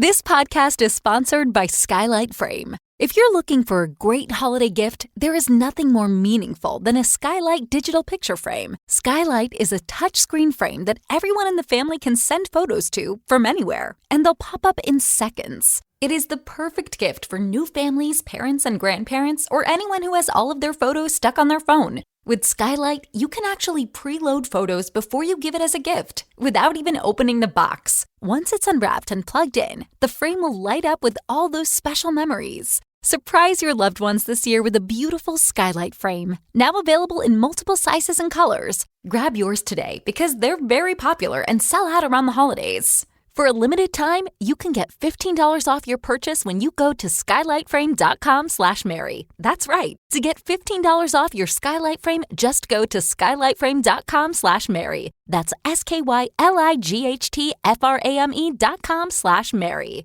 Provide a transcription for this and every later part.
This podcast is sponsored by Skylight Frame. If you're looking for a great holiday gift, there is nothing more meaningful than a Skylight digital picture frame. Skylight is a touchscreen frame that everyone in the family can send photos to from anywhere, and they'll pop up in seconds. It is the perfect gift for new families, parents, and grandparents, or anyone who has all of their photos stuck on their phone. With Skylight, you can actually preload photos before you give it as a gift, without even opening the box. Once it's unwrapped and plugged in, the frame will light up with all those special memories. Surprise your loved ones this year with a beautiful Skylight frame, now available in multiple sizes and colors. Grab yours today because they're very popular and sell out around the holidays. For a limited time, you can get $15 off your purchase when you go to skylightframe.com/Mary. That's right. To get $15 off your Skylight frame, just go to skylightframe.com/Mary. That's SKYLIGHTFRAME.com/Mary.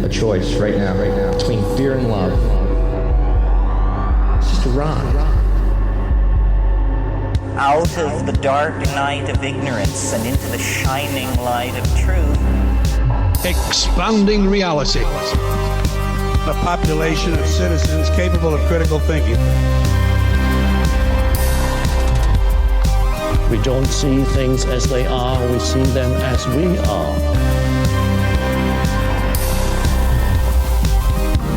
A choice right now, between fear and love. It's just a rock. Out of the dark night of ignorance and into the shining light of truth. Expanding reality. A population of citizens capable of critical thinking. We don't see things as they are, we see them as we are.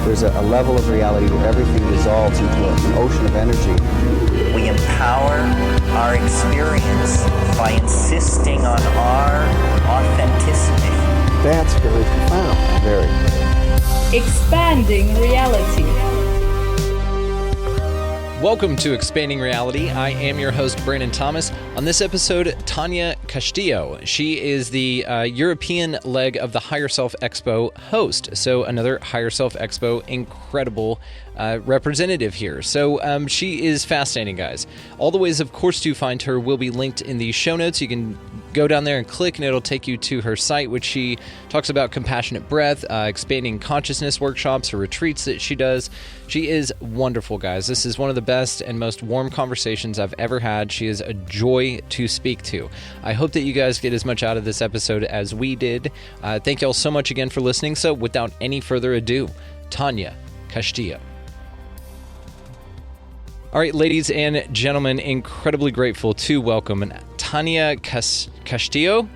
There's a level of reality where everything dissolves into an ocean of energy. We empower our experience by insisting on our authenticity. That's very profound. Very. Expanding reality. Welcome to Expanding Reality. I am your host, Brandon Thomas. On this episode, Tania Castillo. She is the European leg of the Higher Self Expo host. So another Higher Self Expo incredible representative here. So she is fascinating, guys. All the ways, of course, to find her will be linked in the show notes. You can go down there and click, and it'll take you to her site, which she talks about compassionate breath, expanding consciousness workshops, her retreats that she does. She is wonderful, guys. This is one of the best and most warm conversations I've ever had. She is a joy to speak to. I hope that you guys get as much out of this episode as we did. Thank you all so much again for listening. So without any further ado, Tania Castillo. All right, ladies and gentlemen, incredibly grateful to welcome Tania Castillo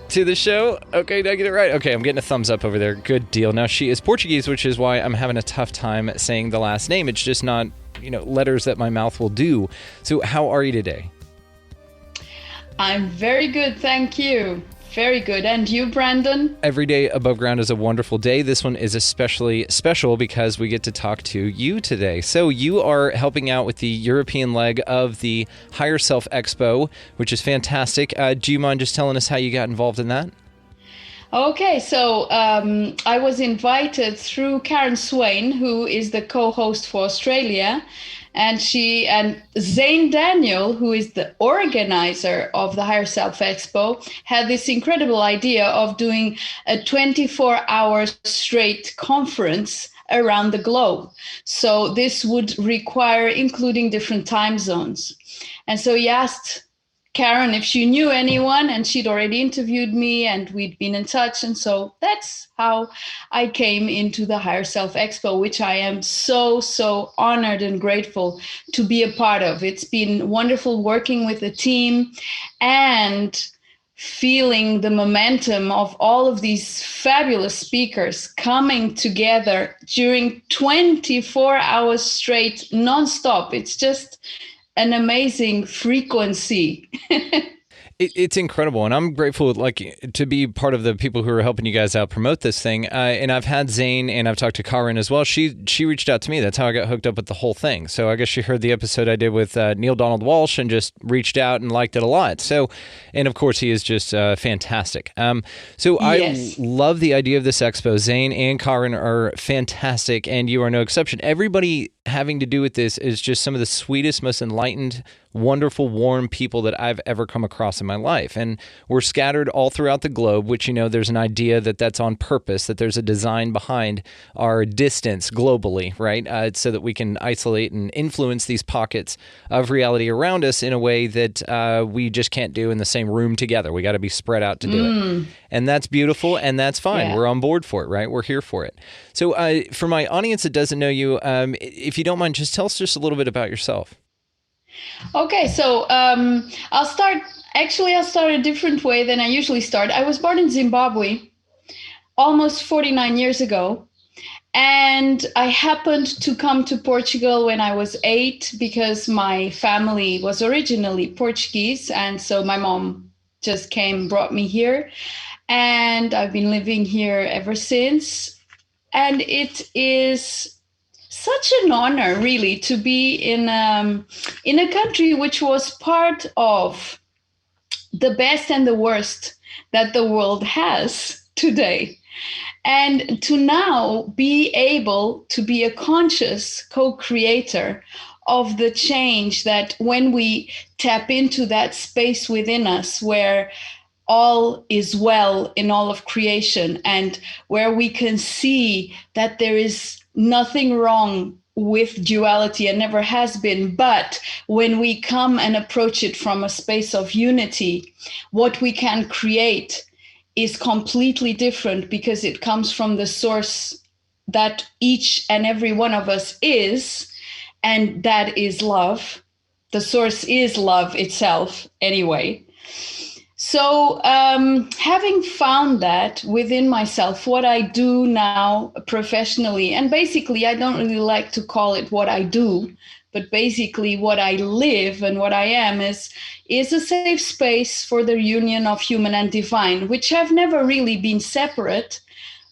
to the show. Okay, did I get it right? Okay, I'm getting a thumbs up over there. Good deal. Now, she is Portuguese, which is why I'm having a tough time saying the last name. It's just not, letters that my mouth will do. So how are you today? I'm very good, thank you. Very good. And you, Brandon? Every day above ground is a wonderful day. This one is especially special because we get to talk to you today. So you are helping out with the European leg of the Higher Self Expo, which is fantastic. Do you mind just telling us how you got involved in that? Okay, so I was invited through Karen Swain, who is the co-host for Australia, and Zane Daniel, who is the organizer of the Higher Self Expo, had this incredible idea of doing a 24-hour straight conference around the globe. So this would require including different time zones. And so he asked Karen if she knew anyone, and she'd already interviewed me and we'd been in touch. And so that's how I came into the Higher Self Expo, which I am so honored and grateful to be a part of. It's been wonderful working with the team and feeling the momentum of all of these fabulous speakers coming together during 24 hours straight, nonstop. It's just an amazing frequency. It's incredible, and I'm grateful to be part of the people who are helping you guys out promote this thing. And I've had Zane, and I've talked to Karen as well. She reached out to me. That's how I got hooked up with the whole thing. So I guess she heard the episode I did with Neil Donald Walsh and just reached out and liked it a lot. So, and of course, he is just fantastic. So yes. I love the idea of this expo. Zane and Karen are fantastic, and you are no exception. Everybody having to do with this is just some of the sweetest, most enlightened, wonderful, warm people that I've ever come across in my life. And we're scattered all throughout the globe, which, there's an idea that that's on purpose, that there's a design behind our distance globally, right? So that we can isolate and influence these pockets of reality around us in a way that we just can't do in the same room together. We got to be spread out to do it. And that's beautiful, and that's fine. Yeah. We're on board for it, right? We're here for it. So for my audience that doesn't know you, if you don't mind, just tell us just a little bit about yourself. Okay, so I'll start a different way than I usually start. I was born in Zimbabwe almost 49 years ago. And I happened to come to Portugal when I was 8 because my family was originally Portuguese. And so my mom just brought me here. And I've been living here ever since. And it is such an honor, really, to be in a country which was part of the best and the worst that the world has today. And to now be able to be a conscious co-creator of the change that when we tap into that space within us where all is well in all of creation and where we can see that there is nothing wrong with duality and never has been. But when we come and approach it from a space of unity, what we can create is completely different because it comes from the source that each and every one of us is, and that is love. The source is love itself anyway. So having found that within myself, what I do now professionally, and basically I don't really like to call it what I do, but basically what I live and what I am is a safe space for the union of human and divine, which have never really been separate.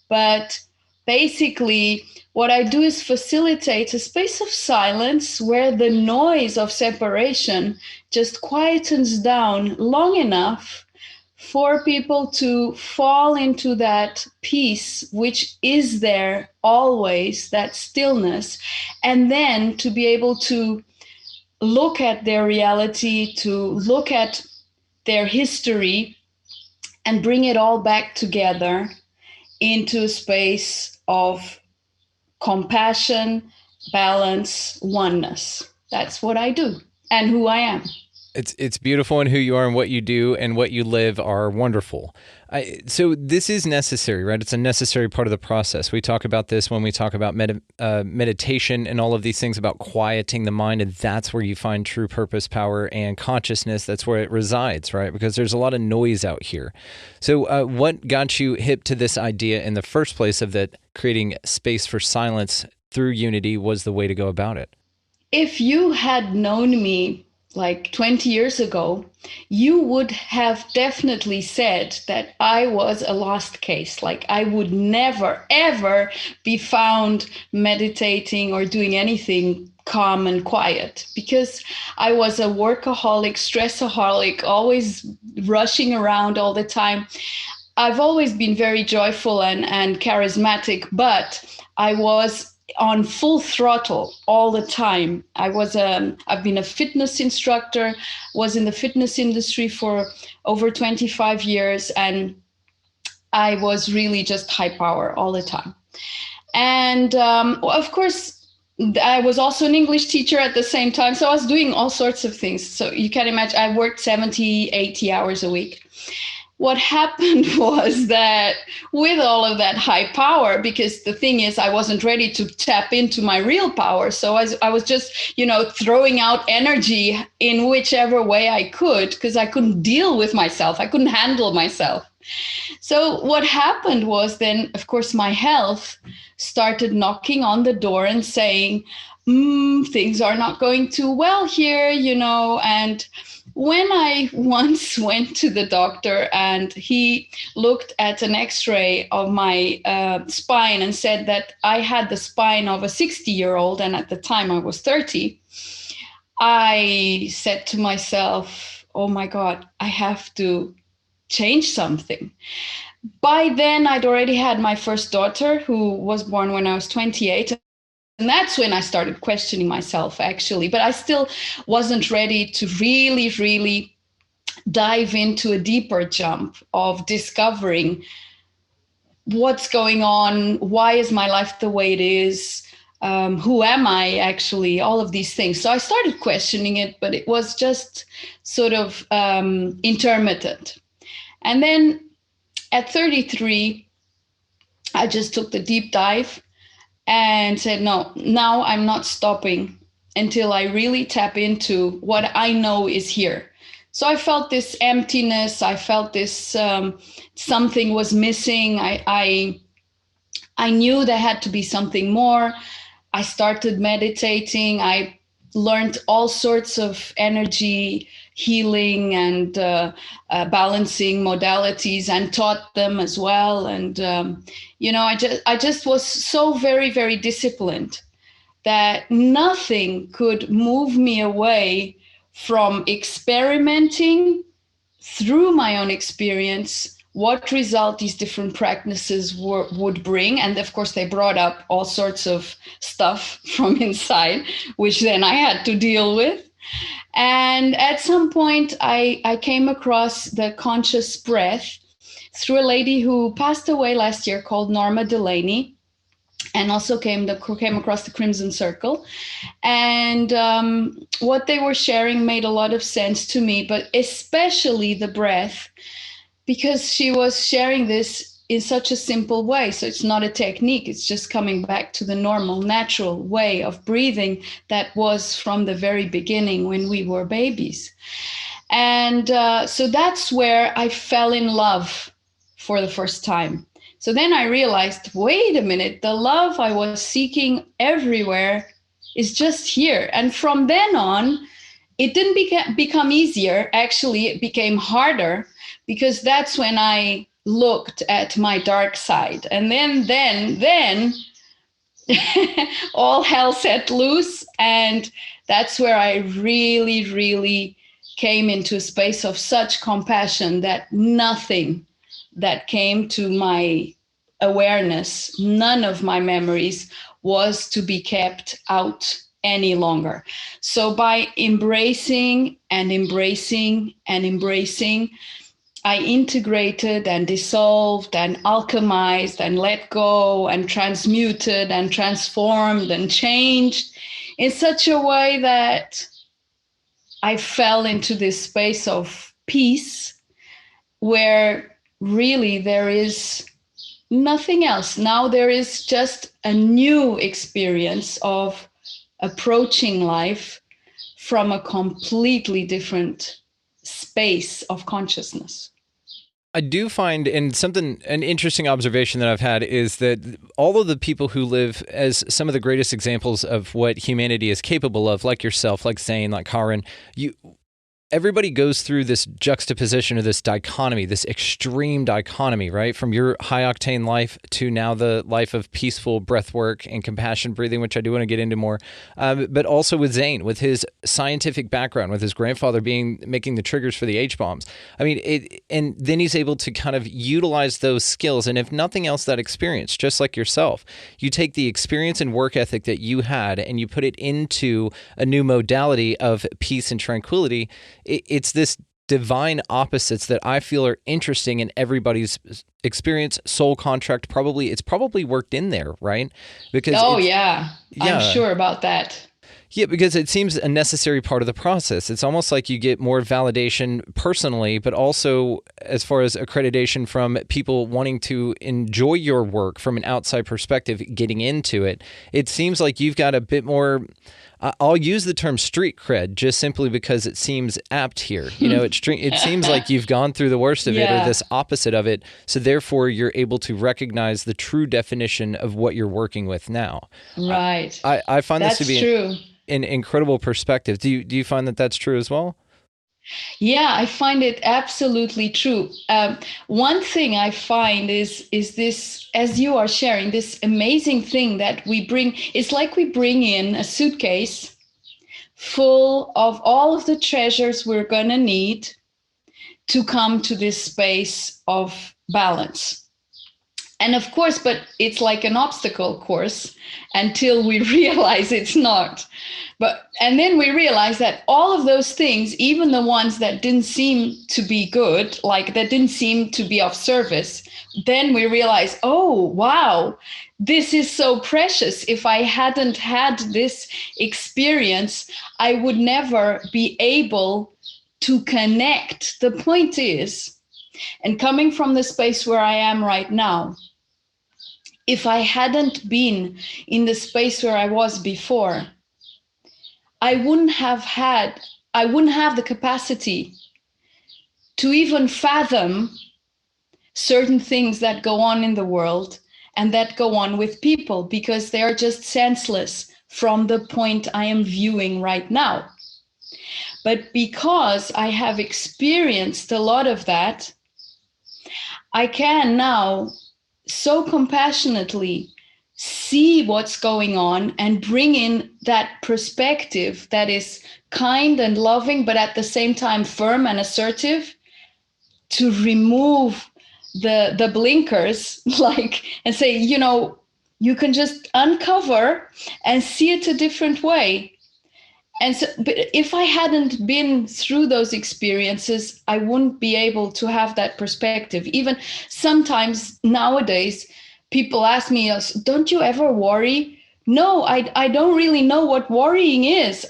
But basically what I do is facilitate a space of silence where the noise of separation just quietens down long enough for people to fall into that peace, which is there always, that stillness, and then to be able to look at their reality, to look at their history, and bring it all back together into a space of compassion, balance, oneness. That's what I do and who I am. It's beautiful, and who you are and what you do and what you live are wonderful. So this is necessary, right? It's a necessary part of the process. We talk about this when we talk about meditation and all of these things about quieting the mind, and that's where you find true purpose, power, and consciousness. That's where it resides, right? Because there's a lot of noise out here. So what got you hip to this idea in the first place of that creating space for silence through unity was the way to go about it? If you had known me like 20 years ago, you would have definitely said that I was a lost case. Like I would never, ever be found meditating or doing anything calm and quiet because I was a workaholic, stressaholic, always rushing around all the time. I've always been very joyful and charismatic, but I was on full throttle all the time. I've been a fitness instructor, was in the fitness industry for over 25 years, and I was really just high power all the time. And of course, I was also an English teacher at the same time. So I was doing all sorts of things. So you can imagine, I worked 70, 80 hours a week. What happened was that with all of that high power, because the thing is, I wasn't ready to tap into my real power. So I was just, throwing out energy in whichever way I could, because I couldn't deal with myself. I couldn't handle myself. So what happened was then, of course, my health started knocking on the door and saying, things are not going too well here, and when I once went to the doctor and he looked at an X-ray of my spine and said that I had the spine of a 60-year-old, and at the time I was 30, I said to myself, oh my God, I have to change something. By then, I'd already had my first daughter, who was born when I was 28. that's when I started questioning myself, actually. But I still wasn't ready to really, really dive into a deeper jump of discovering what's going on, why is my life the way it is, who am I actually, all of these things. So I started questioning it, but it was just sort of intermittent. And then at 33, I just took the deep dive and said, no, now I'm not stopping until I really tap into what I know is here. So I felt this emptiness. I felt this something was missing. I knew there had to be something more. I started meditating. I learned all sorts of energy healing and balancing modalities and taught them as well. And, I just was so very, very disciplined that nothing could move me away from experimenting through my own experience what result these different practices would bring. And of course, they brought up all sorts of stuff from inside, which then I had to deal with. And at some point, I came across the conscious breath through a lady who passed away last year called Norma Delaney, and also came across the Crimson Circle. And what they were sharing made a lot of sense to me, but especially the breath, because she was sharing this in such a simple way. So it's not a technique. It's just coming back to the normal, natural way of breathing that was from the very beginning when we were babies. And so that's where I fell in love for the first time. So then I realized, wait a minute, the love I was seeking everywhere is just here. And from then on, it didn't become easier. Actually, it became harder, because that's when I looked at my dark side. And then all hell set loose. And that's where I really, really came into a space of such compassion that nothing that came to my awareness, none of my memories was to be kept out any longer. So by embracing and embracing and embracing, I integrated and dissolved and alchemized and let go and transmuted and transformed and changed in such a way that I fell into this space of peace where really there is nothing else. Now there is just a new experience of approaching life from a completely different space of consciousness. I do find, and an interesting observation that I've had is that all of the people who live as some of the greatest examples of what humanity is capable of, like yourself, like Zane, like Karen, everybody goes through this juxtaposition of this dichotomy, this extreme dichotomy, right? From your high octane life to now the life of peaceful breath work and compassion breathing, which I do want to get into more. But also with Zane, with his scientific background, with his grandfather making the triggers for the H-bombs. I mean, and then he's able to kind of utilize those skills. And if nothing else, that experience, just like yourself, you take the experience and work ethic that you had and you put it into a new modality of peace and tranquility. It's this divine opposites that I feel are interesting in everybody's experience, soul contract. It's probably worked in there, right? Because yeah, I'm sure about that. Yeah, because it seems a necessary part of the process. It's almost like you get more validation personally, but also as far as accreditation from people wanting to enjoy your work from an outside perspective, getting into it. It seems like you've got a bit more, I'll use the term street cred just simply because it seems apt here. It seems like you've gone through the worst of it or this opposite of it. So therefore, you're able to recognize the true definition of what you're working with now. Right. I find That's this to be true. An incredible perspective. Do you find that that's true as well? Yeah, I find it absolutely true. One thing I find is this, as you are sharing, this amazing thing that we bring. It's like we bring in a suitcase full of all of the treasures we're going to need to come to this space of balance. And of course, but it's like an obstacle course until we realize it's not. And then we realize that all of those things, even the ones that didn't seem to be good, like that didn't seem to be of service, then we realize, oh, wow, this is so precious. If I hadn't had this experience, I would never be able to connect. The point is, and coming from the space where I am right now, if I hadn't been in the space where I was before, I wouldn't have the capacity to even fathom certain things that go on in the world and that go on with people, because they are just senseless from the point I am viewing right now. But because I have experienced a lot of that, I can now so compassionately see what's going on and bring in that perspective that is kind and loving, but at the same time firm and assertive, to remove the blinkers, like, and say, you can just uncover and see it a different way. And so, but if I hadn't been through those experiences, I wouldn't be able to have that perspective. Even sometimes nowadays, people ask me, don't you ever worry? No, I don't really know what worrying is.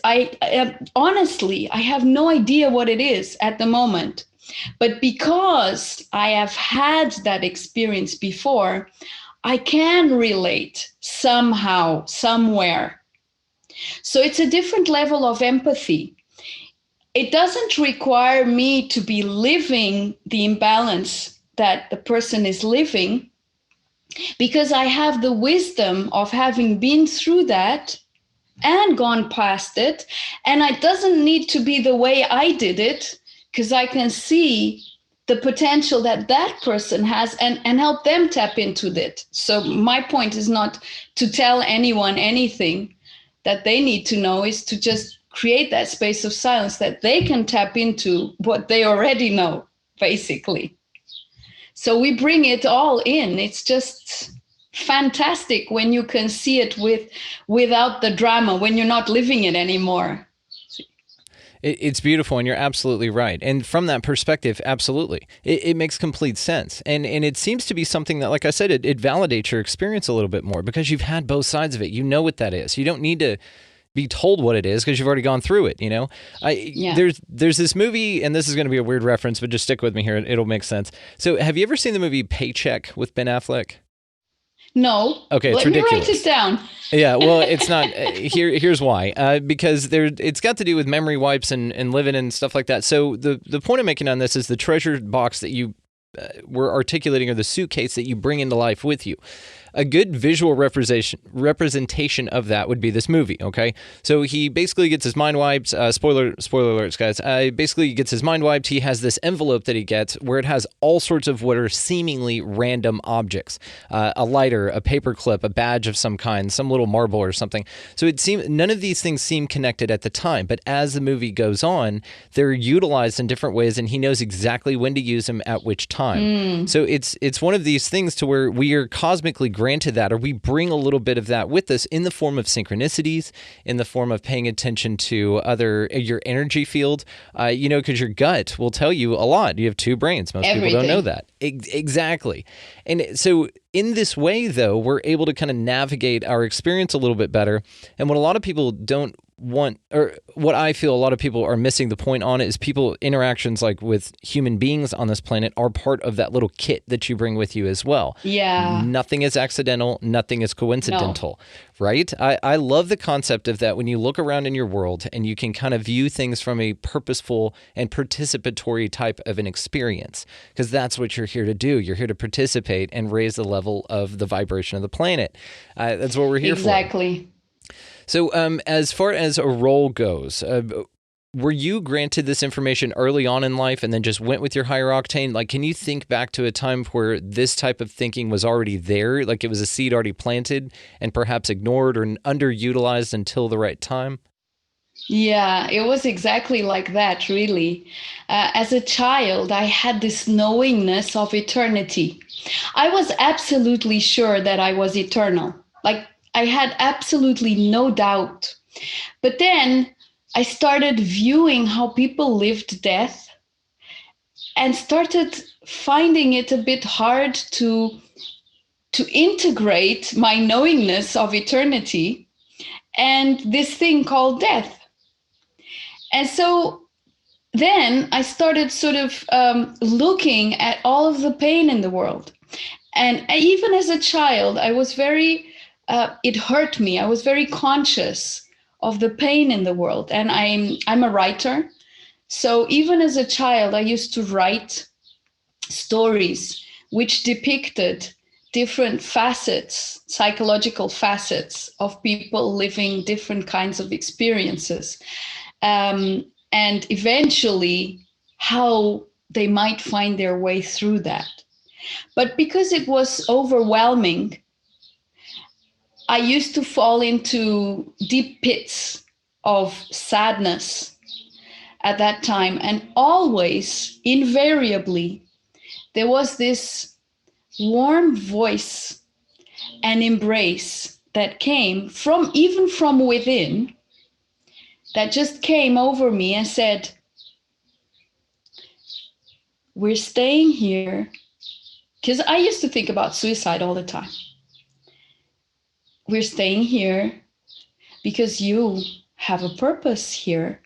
Honestly, I have no idea what it is at the moment. But because I have had that experience before, I can relate somehow, somewhere. So it's a different level of empathy. It doesn't require me to be living the imbalance that the person is living, because I have the wisdom of having been through that and gone past it. And it doesn't need to be the way I did it, because I can see the potential that that person has and help them tap into it. So my point is not to tell anyone anything. That they need to know is to just create that space of silence that they can tap into what they already know, basically. So we bring it all in. It's just fantastic when you can see it without the drama, when you're not living it anymore. It's beautiful, and you're absolutely right. And from that perspective, absolutely. It makes complete sense. And it seems to be something that, like I said, it validates your experience a little bit more, because you've had both sides of it. You know what that is. You don't need to be told what it is, because you've already gone through it, There's this movie, and this is going to be a weird reference, but just stick with me here. It'll make sense. So have you ever seen the movie Paycheck with Ben Affleck? No. Okay, it's Let ridiculous. me write it down. Yeah, well, it's not. Here's why. Because it's got to do with memory wipes and living and stuff like that. So the point I'm making on this is the treasure box that you were articulating, or the suitcase that you bring into life with you. A good visual representation of that would be this movie, okay? So he basically gets his mind wiped. Spoiler alerts, guys. Basically, he gets his mind wiped. He has this envelope that he gets where it has all sorts of what are seemingly random objects. A lighter, a paper clip, a badge of some kind, some little marble or something. So it seems none of these things seem connected at the time, but as the movie goes on, they're utilized in different ways, and he knows exactly when to use them at which time. So it's one of these things to where we are cosmically granted that, or we bring a little bit of that with us in the form of synchronicities, in the form of paying attention to your energy field, because your gut will tell you a lot. You have two brains. Most people don't know that. Exactly. And so in this way, though, we're able to kind of navigate our experience a little bit better. And what a lot of people don't want, or what I feel a lot of people are missing the point on, is people interactions like with human beings on this planet are part of that little kit that you bring with you as well. Yeah. Nothing is accidental. Nothing is coincidental, right? I love the concept of that when you look around in your world and you can kind of view things from a purposeful and participatory type of an experience, because that's what you're here to do. You're here to participate and raise the level of the vibration of the planet. That's what we're here for. Exactly. So as far as a role goes, were you granted this information early on in life and then just went with your higher octane? Like, can you think back to a time where this type of thinking was already there, like it was a seed already planted and perhaps ignored or underutilized until the right time? Yeah, it was exactly like that, really. As a child, I had this knowingness of eternity. I was absolutely sure that I was eternal. Like, I had absolutely no doubt. But then I started viewing how people lived death and started finding it a bit hard to integrate my knowingness of eternity and this thing called death. And so then I started sort of looking at all of the pain in the world. And even as a child, I was it hurt me. I was very conscious of the pain in the world. And I'm a writer. So even as a child, I used to write stories which depicted different facets, psychological facets of people living different kinds of experiences. And eventually how they might find their way through that. But because it was overwhelming, I used to fall into deep pits of sadness at that time. And always, invariably, there was this warm voice and embrace that came even from within, that just came over me and said, we're staying here. Because I used to think about suicide all the time. We're staying here because you have a purpose here.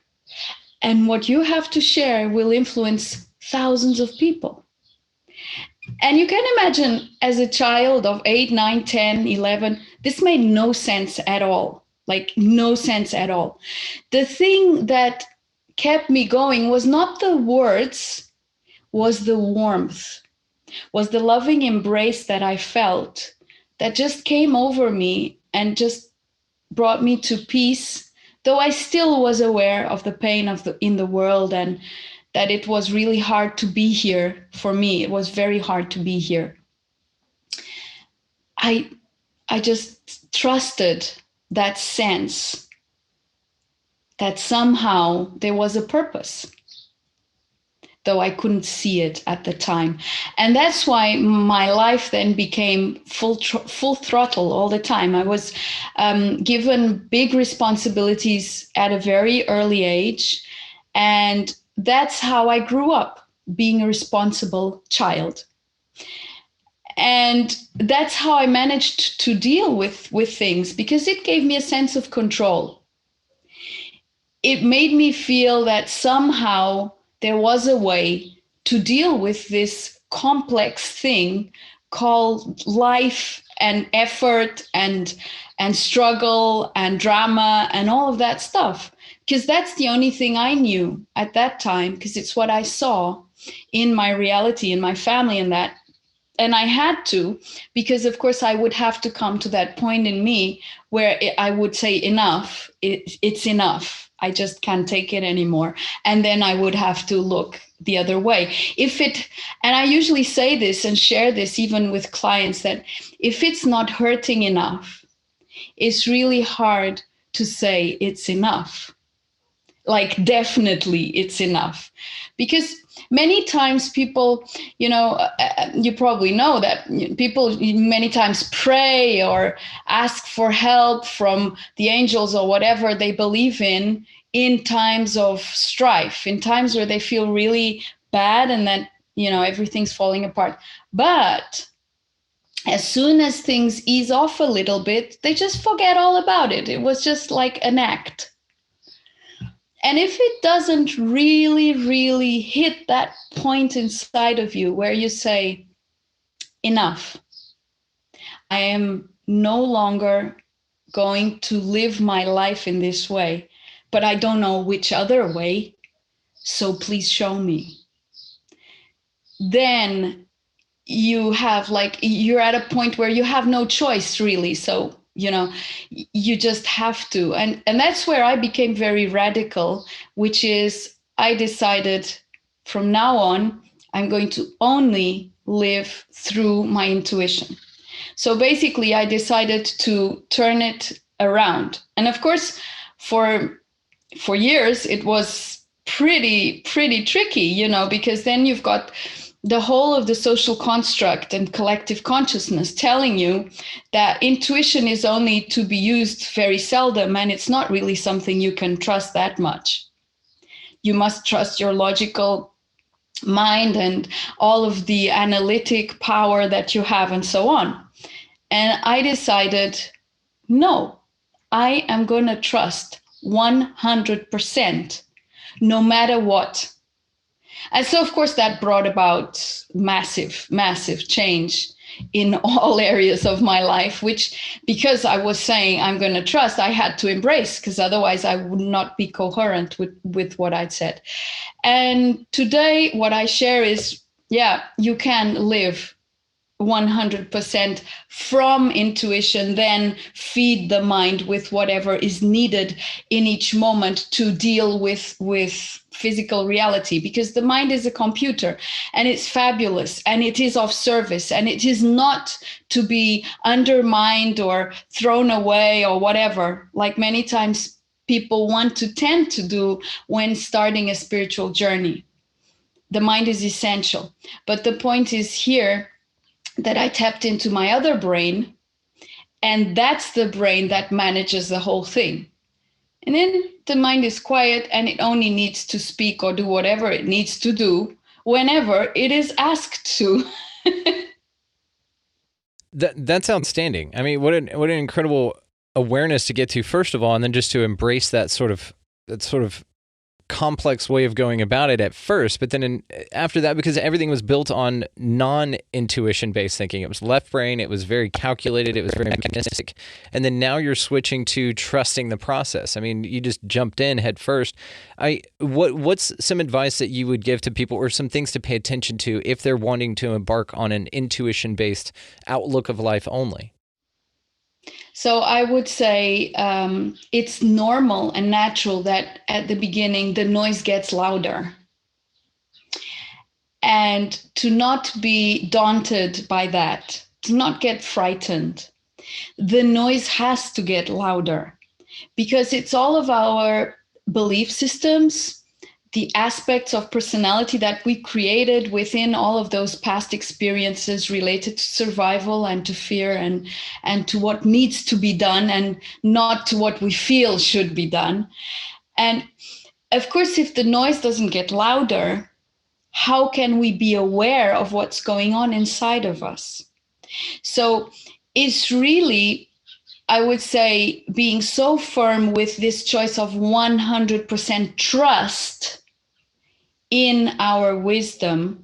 And what you have to share will influence thousands of people. And you can imagine, as a child of 8, 9, 10, 11, this made no sense at all. Like, no sense at all. The thing that kept me going was not the words, was the warmth, was the loving embrace that I felt that just came over me and just brought me to peace, though I still was aware of the pain in the world, and that it was really hard to be here for me. It was very hard to be here. I just trusted that sense that somehow there was a purpose, though I couldn't see it at the time. And that's why my life then became full throttle all the time. I was given big responsibilities at a very early age. And that's how I grew up, being a responsible child. And that's how I managed to deal with things, because it gave me a sense of control. It made me feel that somehow there was a way to deal with this complex thing called life and effort and struggle and drama and all of that stuff. Because that's the only thing I knew at that time, because it's what I saw in my reality, in my family, and that. And I had to, because of course I would have to come to that point in me where I would say, enough, it's enough. I just can't take it anymore. And then I would have to look the other way. And I usually say this and share this even with clients, that if it's not hurting enough, it's really hard to say it's enough. Like, definitely it's enough. Because many times people, you probably know that people many times pray or ask for help from the angels or whatever they believe in times of strife, in times where they feel really bad and that, everything's falling apart. But as soon as things ease off a little bit, they just forget all about it. It was just like an act. And if it doesn't really, really hit that point inside of you where you say, enough, I am no longer going to live my life in this way, but I don't know which other way, so please show me. Then you're at a point where you have no choice, really. So you just have to. And that's where I became very radical, which is I decided from now on, I'm going to only live through my intuition. So basically, I decided to turn it around. And of course, for for years, it was pretty tricky, because then you've got the whole of the social construct and collective consciousness telling you that intuition is only to be used very seldom, and it's not really something you can trust that much. You must trust your logical mind and all of the analytic power that you have and so on. And I decided, no, I am going to trust 100%, no matter what. And so, of course, that brought about massive change in all areas of my life, which, because I was saying I'm going to trust, I had to embrace, because otherwise I would not be coherent with what I'd said. And today, what I share is, you can live 100% from intuition, then feed the mind with whatever is needed in each moment to deal with physical reality, because the mind is a computer and it's fabulous and it is of service, and it is not to be undermined or thrown away or whatever, like many times people tend to do when starting a spiritual journey. The mind is essential. But the point is here that I tapped into my other brain, and that's the brain that manages the whole thing. And then the mind is quiet and it only needs to speak or do whatever it needs to do whenever it is asked to. That's outstanding. I mean, what an incredible awareness to get to, first of all, and then just to embrace that sort of complex way of going about it at first, but then after that, because everything was built on non-intuition based thinking, it was left brain, it was very calculated, it was very mechanistic, and then now you're switching to trusting the process. I mean, you just jumped in head first. What's some advice that you would give to people, or some things to pay attention to if they're wanting to embark on an intuition based outlook of life only? So I would say it's normal and natural that at the beginning the noise gets louder. And to not be daunted by that, to not get frightened. The noise has to get louder because it's all of our belief systems, the aspects of personality that we created within all of those past experiences related to survival and to fear and to what needs to be done and not to what we feel should be done. And of course, if the noise doesn't get louder, how can we be aware of what's going on inside of us? So it's really, I would say, being so firm with this choice of 100% trust in our wisdom,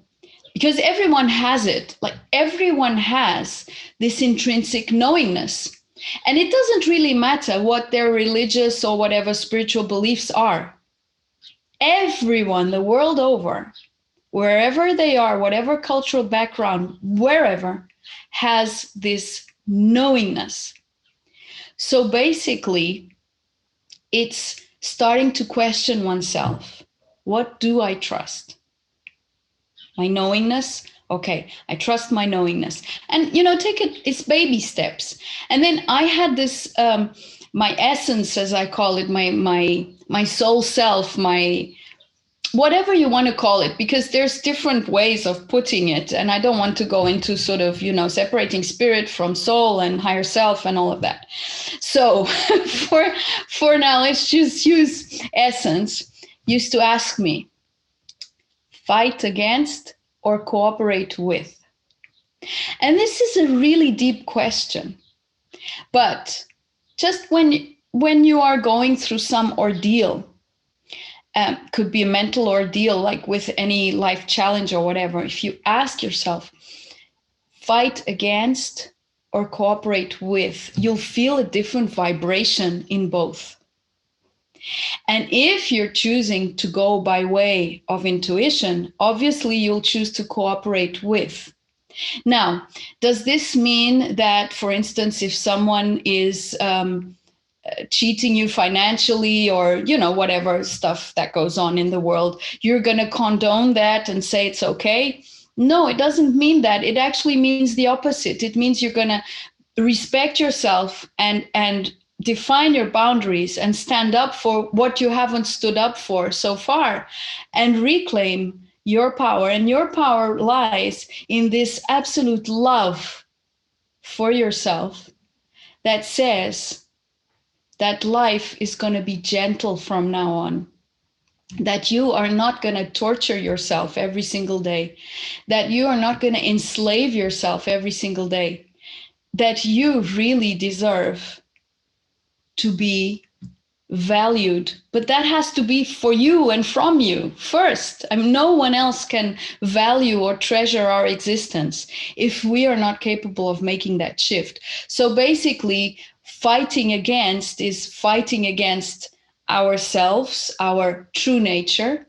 because everyone has it. Like everyone has this intrinsic knowingness. And it doesn't really matter what their religious or whatever spiritual beliefs are. Everyone the world over, wherever they are, whatever cultural background, wherever, has this knowingness. So basically, it's starting to question oneself. What do I trust? My knowingness? Okay, I trust my knowingness. And, take it's baby steps. And then I had this, my essence, as I call it, my soul self, my whatever you want to call it, because there's different ways of putting it. And I don't want to go into sort of, separating spirit from soul and higher self and all of that. So for now, let's just use essence. Used to ask me, fight against or cooperate with? And this is a really deep question. But just when you are going through some ordeal, could be a mental ordeal, like with any life challenge or whatever, if you ask yourself, fight against or cooperate with, you'll feel a different vibration in both. And if you're choosing to go by way of intuition, obviously you'll choose to cooperate with. Now, does this mean that, for instance, if someone is cheating you financially or, whatever stuff that goes on in the world, you're going to condone that and say it's okay? No, it doesn't mean that. It actually means the opposite. It means you're going to respect yourself and define your boundaries and stand up for what you haven't stood up for so far, and reclaim your power. And your power lies in this absolute love for yourself that says that life is going to be gentle from now on, that you are not going to torture yourself every single day, that you are not going to enslave yourself every single day, that you really deserve to be valued. But that has to be for you and from you first. I mean, no one else can value or treasure our existence if we are not capable of making that shift. So basically, fighting against is fighting against ourselves, our true nature,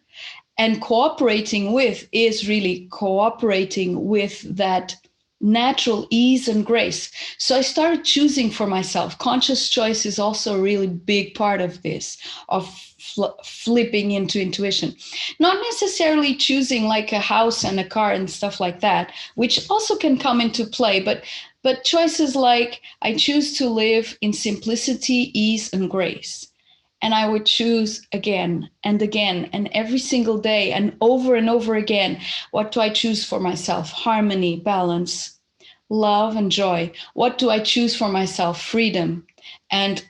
and cooperating with is really cooperating with that natural ease and grace. So I started choosing for myself. Conscious choice is also a really big part of this, of flipping into intuition. Not necessarily choosing like a house and a car and stuff like that, which also can come into play, but choices like I choose to live in simplicity, ease, and grace. And I would choose again and again and every single day and over again. What do I choose for myself? Harmony, balance, love, and joy. What do I choose for myself? Freedom. And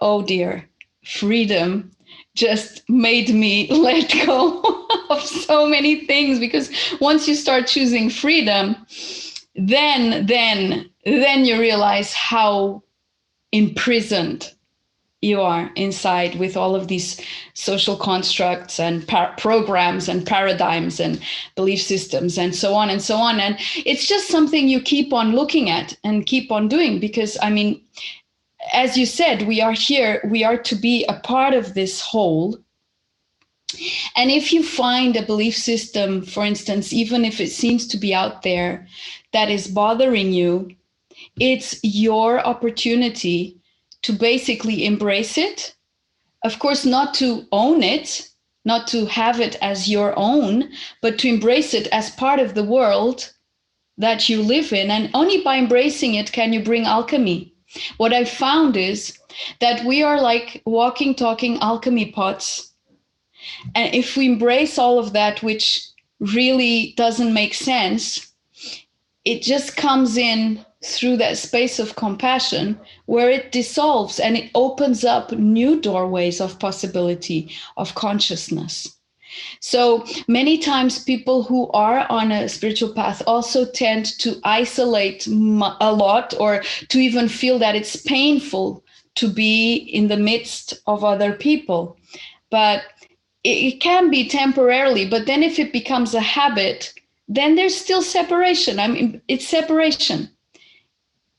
oh dear, freedom just made me let go of so many things, because once you start choosing freedom, then you realize how imprisoned you are inside with all of these social constructs and programs and paradigms and belief systems and so on and so on. And it's just something you keep on looking at and keep on doing, because I mean, as you said, we are here, we are to be a part of this whole. And if you find a belief system, for instance, even if it seems to be out there, that is bothering you, it's your opportunity to basically embrace it. Of course, not to own it, not to have it as your own, but to embrace it as part of the world that you live in. And only by embracing it can you bring alchemy. What I found is that we are like walking, talking alchemy pots. And if we embrace all of that, which really doesn't make sense, it just comes in through that space of compassion where it dissolves and it opens up new doorways of possibility, of consciousness. So many times people who are on a spiritual path also tend to isolate a lot, or to even feel that it's painful to be in the midst of other people. But it can be temporarily, but then if it becomes a habit, then there's still separation. I mean, it's separation.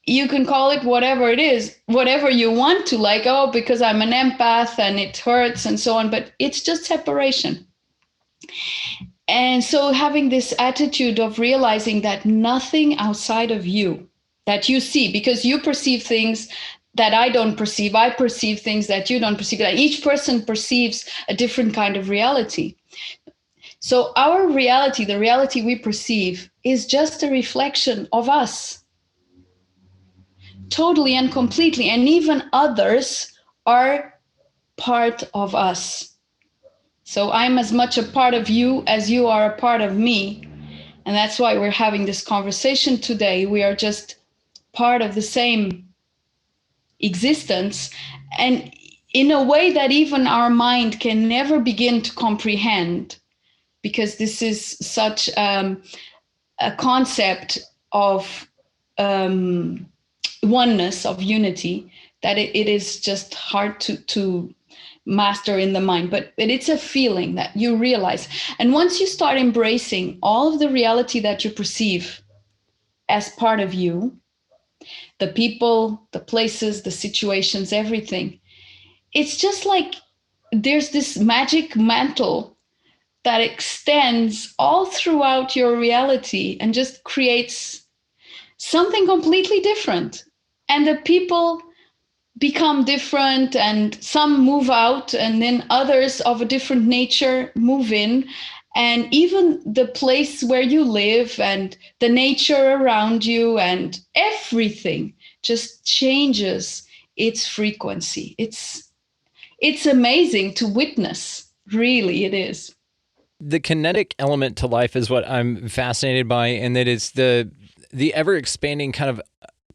You can call it whatever it is, whatever you want to, like, oh, because I'm an empath and it hurts and so on, but it's just separation. And so having this attitude of realizing that nothing outside of you that you see, because you perceive things that I don't perceive, I perceive things that you don't perceive, that each person perceives a different kind of reality. So our reality, the reality we perceive, is just a reflection of us. Totally and completely. And even others are part of us. So I'm as much a part of you as you are a part of me. And that's why we're having this conversation today. We are just part of the same existence. And in a way that even our mind can never begin to comprehend, because this is such a concept of oneness, of unity, that it is just hard to master in the mind. But it's a feeling that you realize. And once you start embracing all of the reality that you perceive as part of you, the people, the places, the situations, everything, it's just like there's this magic mantle that extends all throughout your reality and just creates something completely different. And the people become different, and some move out, and then others of a different nature move in. And even the place where you live and the nature around you and everything just changes its frequency. It's amazing to witness. Really, it is. The kinetic element to life is what I'm fascinated by, and that is the ever expanding kind of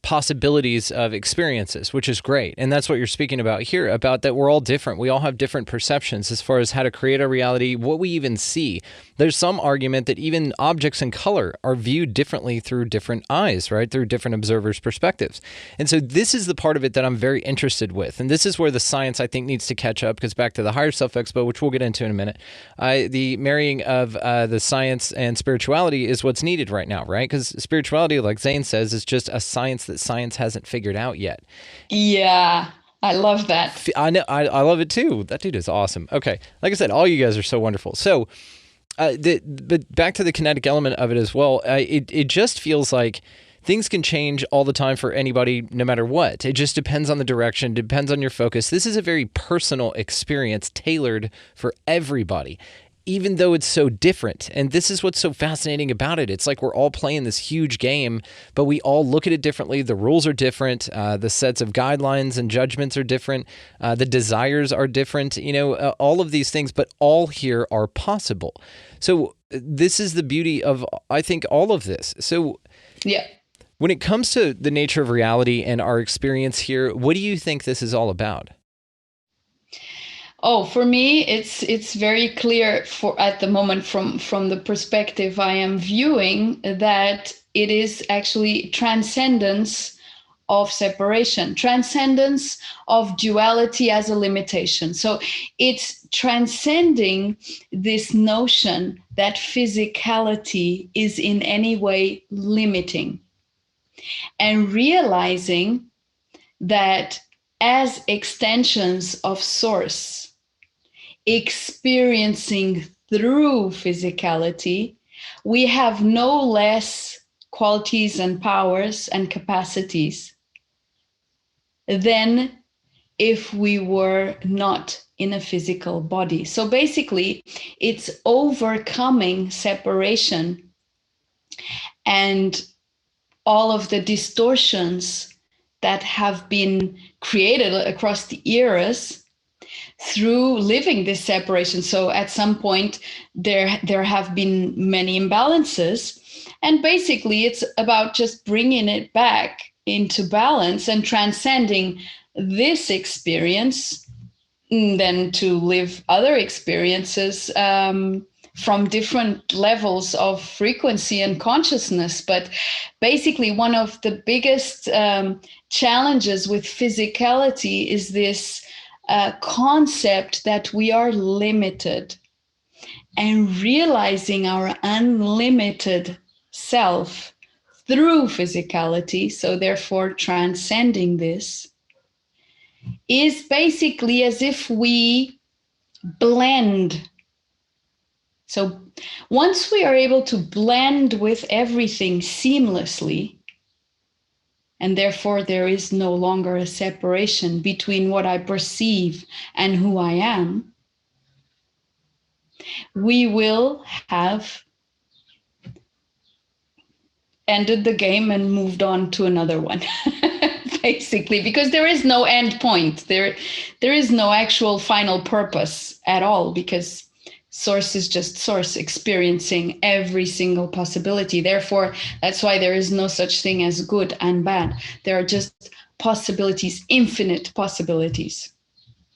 possibilities of experiences, which is great. And that's what you're speaking about here, about that we're all different. We all have different perceptions as far as how to create a reality, what we even see. There's some argument that even objects in color are viewed differently through different eyes, right? Through different observers' perspectives. And so this is the part of it that I'm very interested with. And this is where the science, I think, needs to catch up, because back to the Higher Self Expo, which we'll get into in a minute, the marrying of the science and spirituality is what's needed right now, right? Because spirituality, like Zane says, is just a science that science hasn't figured out yet. Yeah, I love that. I know. I love it too. That dude is awesome. Okay. Like I said, all you guys are so wonderful. So, but back to the kinetic element of it as well. It just feels like things can change all the time for anybody, no matter what. It just depends on the direction, depends on your focus. This is a very personal experience tailored for everybody, even though it's so different. And this is what's so fascinating about it. It's like we're all playing this huge game, but we all look at it differently. The rules are different. The sets of guidelines and judgments are different. The desires are different. All of these things, but all here are possible. So this is the beauty of, I think, all of this. So yeah. When it comes to the nature of reality and our experience here, what do you think this is all about? Oh, for me, it's very clear at the moment from the perspective I am viewing that it is actually transcendence of separation, transcendence of duality as a limitation. So it's transcending this notion that physicality is in any way limiting, and realizing that as extensions of source, experiencing through physicality, we have no less qualities and powers and capacities than if we were not in a physical body. So basically, it's overcoming separation and all of the distortions that have been created across the eras through living this separation. So at some point, there have been many imbalances. And basically, it's about just bringing it back into balance and transcending this experience, then to live other experiences from different levels of frequency and consciousness. But basically, one of the biggest challenges with physicality is this concept that we are limited, and realizing our unlimited self through physicality, so therefore transcending this, is basically as if we blend. So once we are able to blend with everything seamlessly, and therefore there is no longer a separation between what I perceive and who I am, we will have ended the game and moved on to another one, basically, because there is no end point. There is no actual final purpose at all, because source is just source experiencing every single possibility. Therefore, that's why there is no such thing as good and bad. There are just possibilities, infinite possibilities.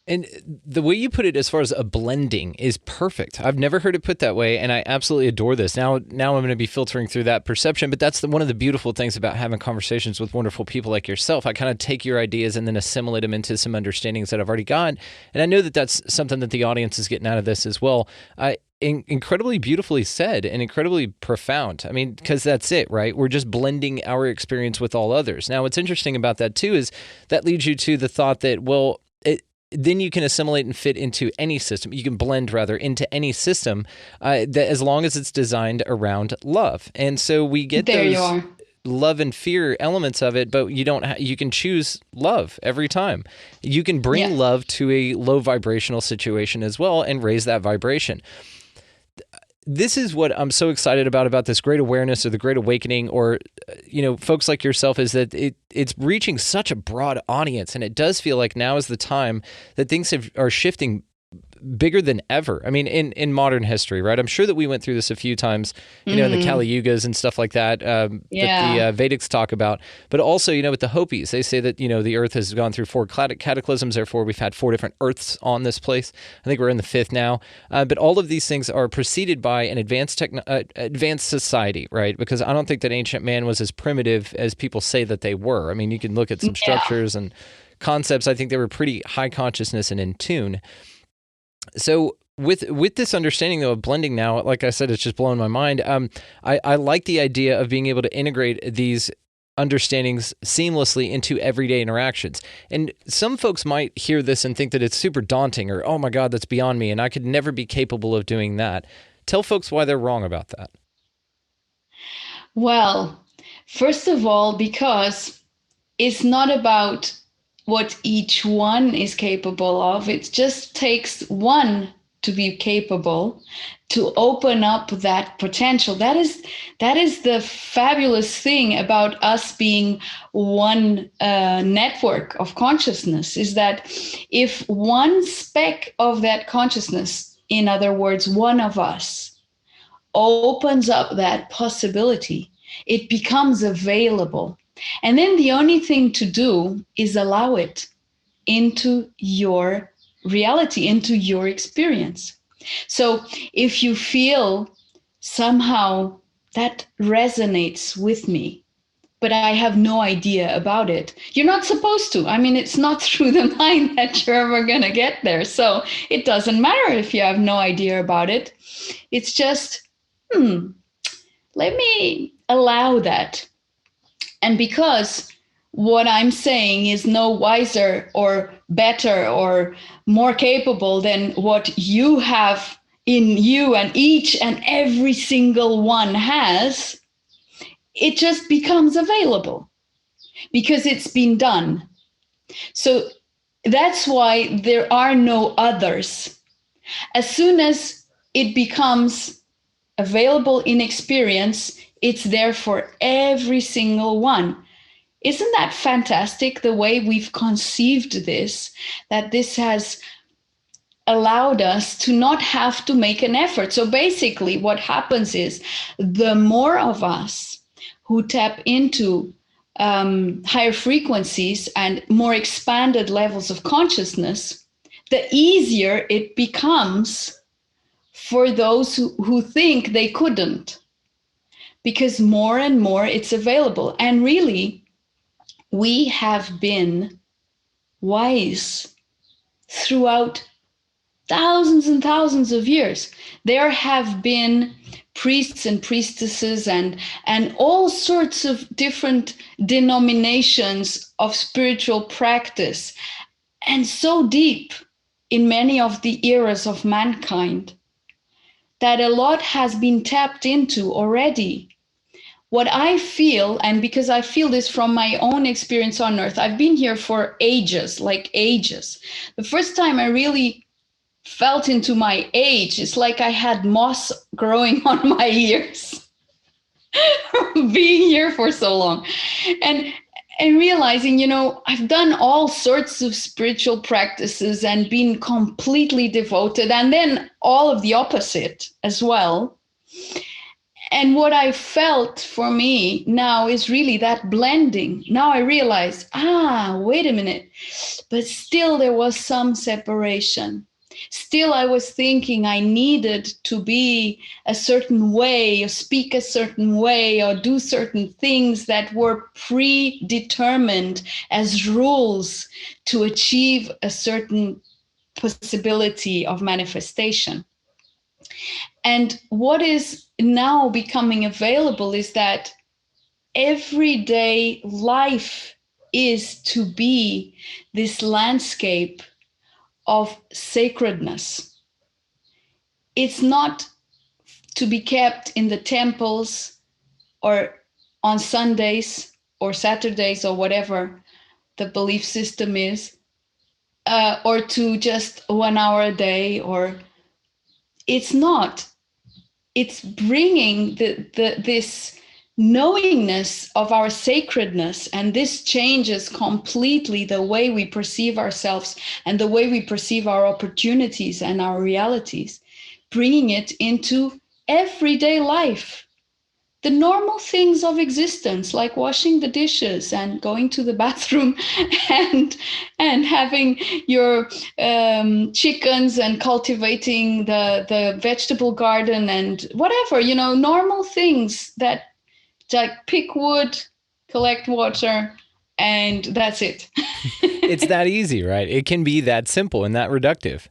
And the way you put it as far as a blending is perfect. I've never heard it put that way, and I absolutely adore this. Now I'm going to be filtering through that perception, but that's one of the beautiful things about having conversations with wonderful people like yourself. I kind of take your ideas and then assimilate them into some understandings that I've already got, and I know that that's something that the audience is getting out of this as well. Incredibly beautifully said and incredibly profound. I mean, because that's it, right? We're just blending our experience with all others. Now, what's interesting about that, too, is that leads you to the thought that, well, then you can assimilate and fit into any system. You can blend, rather, into any system that as long as it's designed around love. And so we get those love and fear elements of it, but you don't. You can choose love every time. You can bring love to a low vibrational situation as well and raise that vibration. this is what I'm so excited about this great awareness or the great awakening, or, folks like yourself, is that it's reaching such a broad audience. And it does feel like now is the time that things are shifting bigger than ever. I mean, in modern history, right? I'm sure that we went through this a few times, in the Kali Yugas and stuff like that, that the Vedics talk about. But also, with the Hopis, they say that, the earth has gone through 4 cataclysms. Therefore, we've had 4 different earths on this place. I think we're in the 5th now. But all of these things are preceded by an advanced society, right? Because I don't think that ancient man was as primitive as people say that they were. I mean, you can look at some structures and concepts. I think they were pretty high consciousness and in tune. So with this understanding, though, of blending now, like I said, it's just blowing my mind. I like the idea of being able to integrate these understandings seamlessly into everyday interactions. And some folks might hear this and think that it's super daunting, or, oh my God, that's beyond me, and I could never be capable of doing that. Tell folks why they're wrong about that. Well, first of all, because it's not about what each one is capable of. It just takes one to be capable, to open up that potential. That is the fabulous thing about us being one network of consciousness, is that if one speck of that consciousness, in other words, one of us, opens up that possibility, it becomes available. And then the only thing to do is allow it into your reality, into your experience. So if you feel somehow that resonates with me, but I have no idea about it, you're not supposed to. I mean, it's not through the mind that you're ever going to get there. So it doesn't matter if you have no idea about it. It's just, let me allow that. And because what I'm saying is no wiser or better or more capable than what you have in you, and each and every single one has, it just becomes available because it's been done. So that's why there are no others. As soon as it becomes available in experience, it's there for every single one. Isn't that fantastic, the way we've conceived this, that this has allowed us to not have to make an effort? So basically what happens is the more of us who tap into higher frequencies and more expanded levels of consciousness, the easier it becomes for those who think they couldn't. Because more and more it's available. And really, we have been wise throughout thousands and thousands of years. There have been priests and priestesses and all sorts of different denominations of spiritual practice, and so deep in many of the eras of mankind that a lot has been tapped into already. What I feel, and because I feel this from my own experience on Earth, I've been here for ages, like ages. The first time I really felt into my age, it's like I had moss growing on my ears from being here for so long. And realizing, I've done all sorts of spiritual practices and been completely devoted, and then all of the opposite as well. And what I felt for me now is really that blending. Now I realize, wait a minute, but still there was some separation. Still, I was thinking I needed to be a certain way, or speak a certain way, or do certain things that were predetermined as rules to achieve a certain possibility of manifestation. And what is now becoming available is that everyday life is to be this landscape of sacredness. It's not to be kept in the temples or on Sundays or Saturdays or whatever the belief system is, or to just 1 hour a day, or it's not. it's bringing this knowingness of our sacredness, and this changes completely the way we perceive ourselves and the way we perceive our opportunities and our realities, bringing it into everyday life. The normal things of existence, like washing the dishes and going to the bathroom and having your chickens and cultivating the vegetable garden and whatever, normal things that, like, pick wood, collect water, and that's it. It's that easy, right? It can be that simple and that reductive.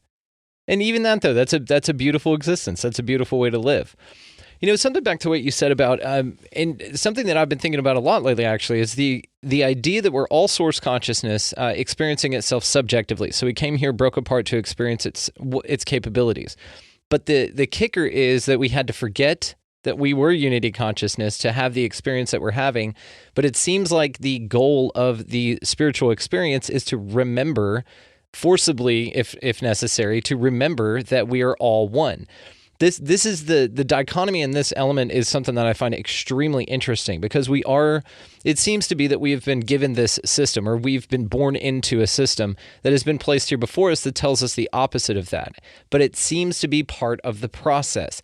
And even that, though, that's a beautiful existence. That's a beautiful way to live. Something back to what you said about, and something that I've been thinking about a lot lately, actually, is the idea that we're all source consciousness experiencing itself subjectively. So we came here, broke apart to experience its capabilities. But the kicker is that we had to forget that we were unity consciousness to have the experience that we're having. But it seems like the goal of the spiritual experience is to remember, forcibly, if necessary, to remember that we are all one. This is the dichotomy in this element is something that I find extremely interesting, because it seems to be that we have been given this system, or we've been born into a system that has been placed here before us that tells us the opposite of that. But it seems to be part of the process.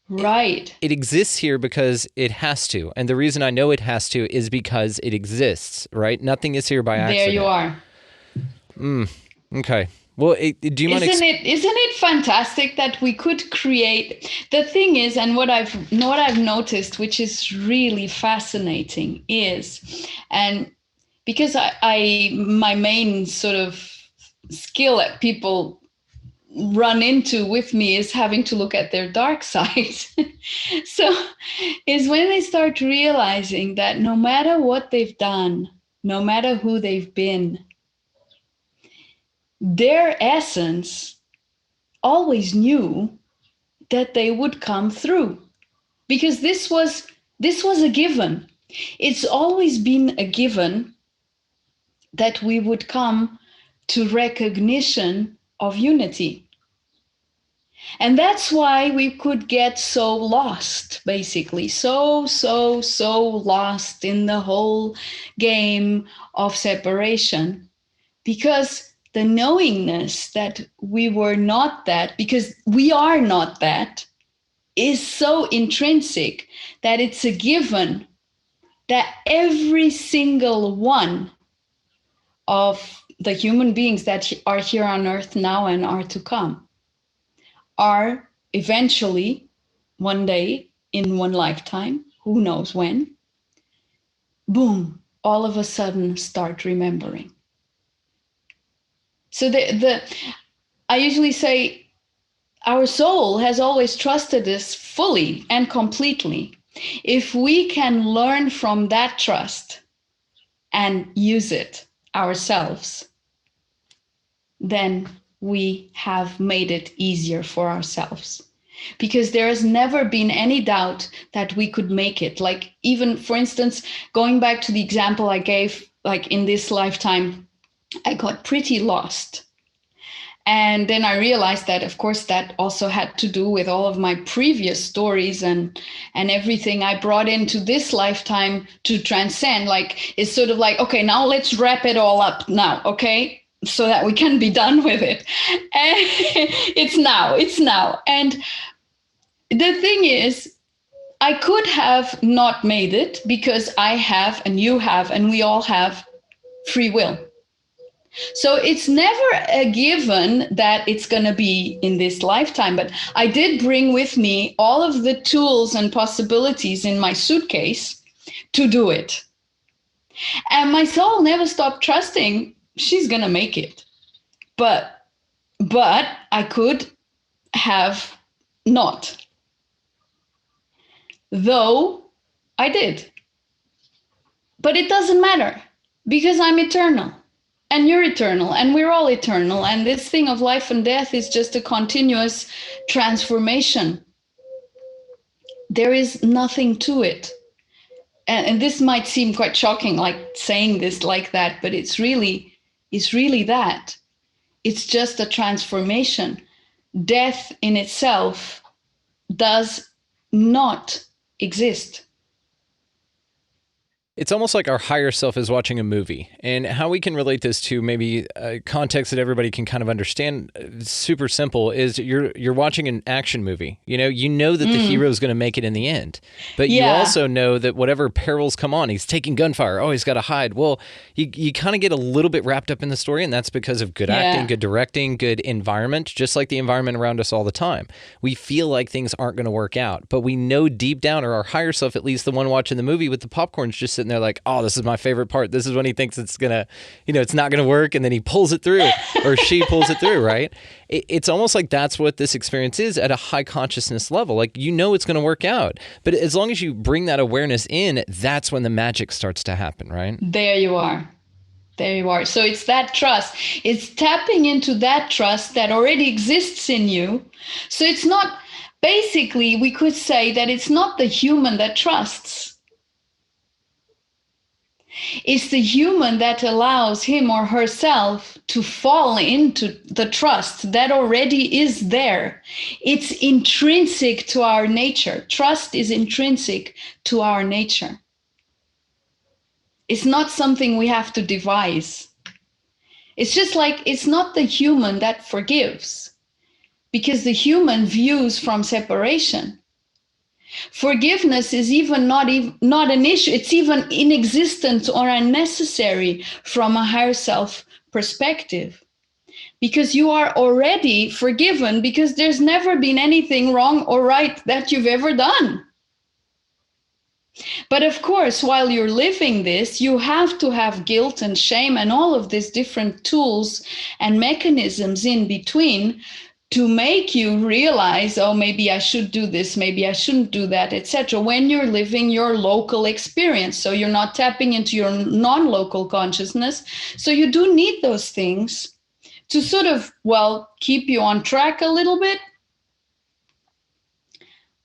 Right. It exists here because it has to. And the reason I know it has to is because it exists, right? Nothing is here by accident. There you are. Okay. Well, do you mind? Isn't it fantastic that we could create? The thing is, and what I've noticed, which is really fascinating, is, and because my main sort of skill that people run into with me is having to look at their dark side. So is when they start realizing that no matter what they've done, no matter who they've been, their essence always knew that they would come through, because this was a given. It's always been a given that we would come to recognition of unity. And that's why we could get so lost, basically, so lost in the whole game of separation, because the knowingness that we were not that, because we are not that, is so intrinsic that it's a given that every single one of the human beings that are here on earth now and are to come are eventually, one day, in one lifetime, who knows when, boom, all of a sudden start remembering. So I usually say our soul has always trusted us fully and completely. If we can learn from that trust and use it ourselves, then we have made it easier for ourselves, because there has never been any doubt that we could make it. Like, even, for instance, going back to the example I gave, like in this lifetime, I got pretty lost. And then I realized that, of course, that also had to do with all of my previous stories and everything I brought into this lifetime to transcend. Like, it's sort of like, okay, now let's wrap it all up now, okay? So that we can be done with it. And it's now. And the thing is, I could have not made it, because I have, and you have, and we all have free will. So it's never a given that it's going to be in this lifetime. But I did bring with me all of the tools and possibilities in my suitcase to do it. And my soul never stopped trusting she's going to make it. But I could have not. Though I did. But it doesn't matter, because I'm eternal. And you're eternal, and we're all eternal. And this thing of life and death is just a continuous transformation. There is nothing to it. And this might seem quite shocking, like saying this like that, but it's really that. It's just a transformation. Death in itself does not exist. It's almost like our higher self is watching a movie, and how we can relate this to maybe a context that everybody can kind of understand. Super simple is you're watching an action movie. You know that the hero is going to make it in the end, but you also know that whatever perils come on, he's taking gunfire. Oh, he's got to hide. Well, you kind of get a little bit wrapped up in the story, and that's because of good acting, good directing, good environment, just like the environment around us all the time. We feel like things aren't going to work out, but we know deep down, or our higher self, at least the one watching the movie with the popcorn's just sitting there like, oh, this is my favorite part. This is when he thinks it's gonna, it's not gonna work, and then he pulls it through, or she pulls it through, right? It's almost like that's what this experience is at a high consciousness level. Like, it's gonna work out, but as long as you bring that awareness in, that's when the magic starts to happen, right? There you are. There you are. So it's that trust. It's tapping into that trust that already exists in you. So it's not, basically, we could say that it's not the human that trusts. It's the human that allows him or herself to fall into the trust that already is there. It's intrinsic to our nature. Trust is intrinsic to our nature. It's not something we have to devise. It's just like, it's not the human that forgives, because the human views from separation. Forgiveness is even not an issue. It's even inexistent or unnecessary from a higher self perspective, because you are already forgiven, because there's never been anything wrong or right that you've ever done. But of course, while you're living this, you have to have guilt and shame and all of these different tools and mechanisms in between to make you realize, oh, maybe I should do this, maybe I shouldn't do that, etc. when you're living your local experience. So you're not tapping into your non-local consciousness. So you do need those things to sort of, keep you on track a little bit.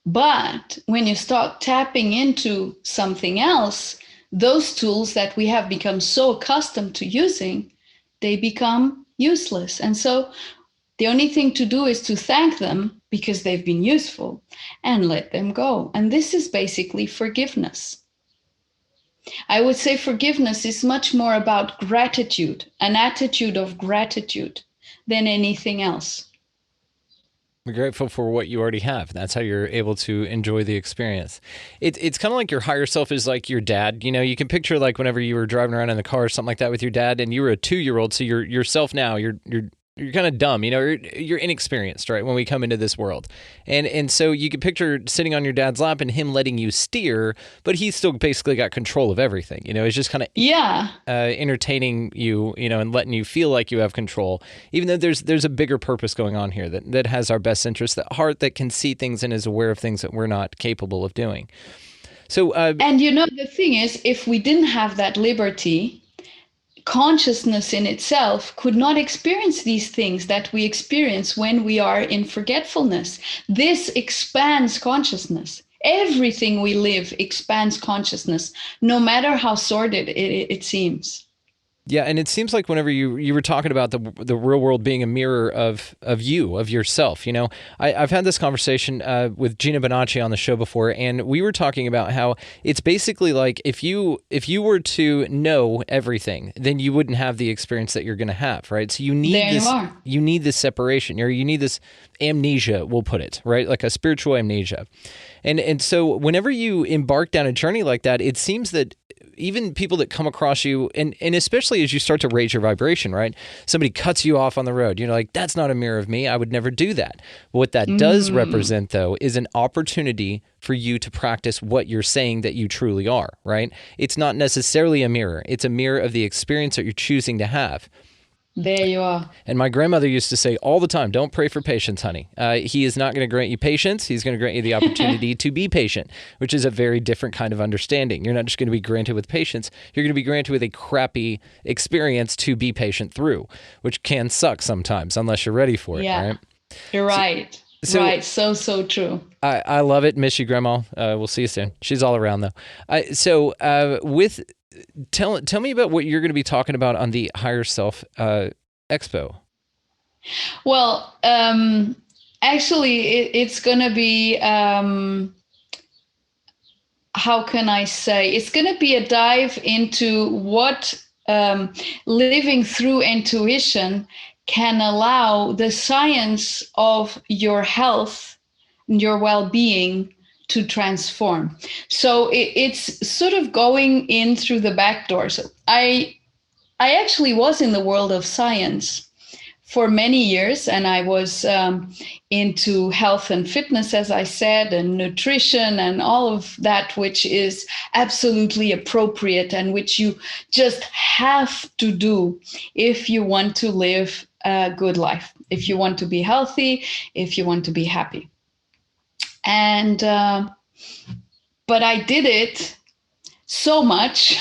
But when you start tapping into something else, those tools that we have become so accustomed to using, they become useless. And so the only thing to do is to thank them because they've been useful and let them go. And this is basically forgiveness. I would say forgiveness is much more about gratitude, an attitude of gratitude, than anything else. Be grateful for what you already have. That's how you're able to enjoy the experience. It's kind of like your higher self is like your dad. You can picture like whenever you were driving around in the car or something like that with your dad, and you were a 2-year-old. So you're yourself now. You're kind of dumb, you're inexperienced, right? When we come into this world. And so you can picture sitting on your dad's lap and him letting you steer, but he's still basically got control of everything. It's just kind of entertaining you, and letting you feel like you have control, even though there's a bigger purpose going on here that has our best interest, that heart that can see things and is aware of things that we're not capable of doing. So, and the thing is, if we didn't have that liberty, consciousness in itself could not experience these things that we experience when we are in forgetfulness. This expands consciousness. Everything we live expands consciousness, no matter how sordid it seems. Yeah, and it seems like whenever you were talking about the real world being a mirror of you, of yourself, I've had this conversation with Gina Bonacci on the show before, and we were talking about how it's basically like if you were to know everything, then you wouldn't have the experience that you're going to have, right? So you need this separation, or you need this amnesia, we'll put it, right? Like a spiritual amnesia. And so whenever you embark down a journey like that, it seems that even people that come across you, and especially as you start to raise your vibration, right? Somebody cuts you off on the road. You're like, that's not a mirror of me. I would never do that. What that does represent, though, is an opportunity for you to practice what you're saying that you truly are, right? It's not necessarily a mirror. It's a mirror of the experience that you're choosing to have. There you are. And my grandmother used to say all the time, don't pray for patience, honey. He is not going to grant you patience. He's going to grant you the opportunity to be patient, which is a very different kind of understanding. You're not just going to be granted with patience. You're going to be granted with a crappy experience to be patient through, which can suck sometimes unless you're ready for it, right? You're right. Right. So true. I love it. Miss you, Grandma. We'll see you soon. She's all around, though. Tell me about what you're going to be talking about on the Higher Self Expo. Well, actually, it's going to be how can I say, it's going to be a dive into what living through intuition can allow the science of your health and your well-being to transform. So it's sort of going in through the back door. So I actually was in the world of science for many years, and I was into health and fitness, as I said, and nutrition and all of that, which is absolutely appropriate and which you just have to do if you want to live a good life, if you want to be healthy, if you want to be happy. And but I did it so much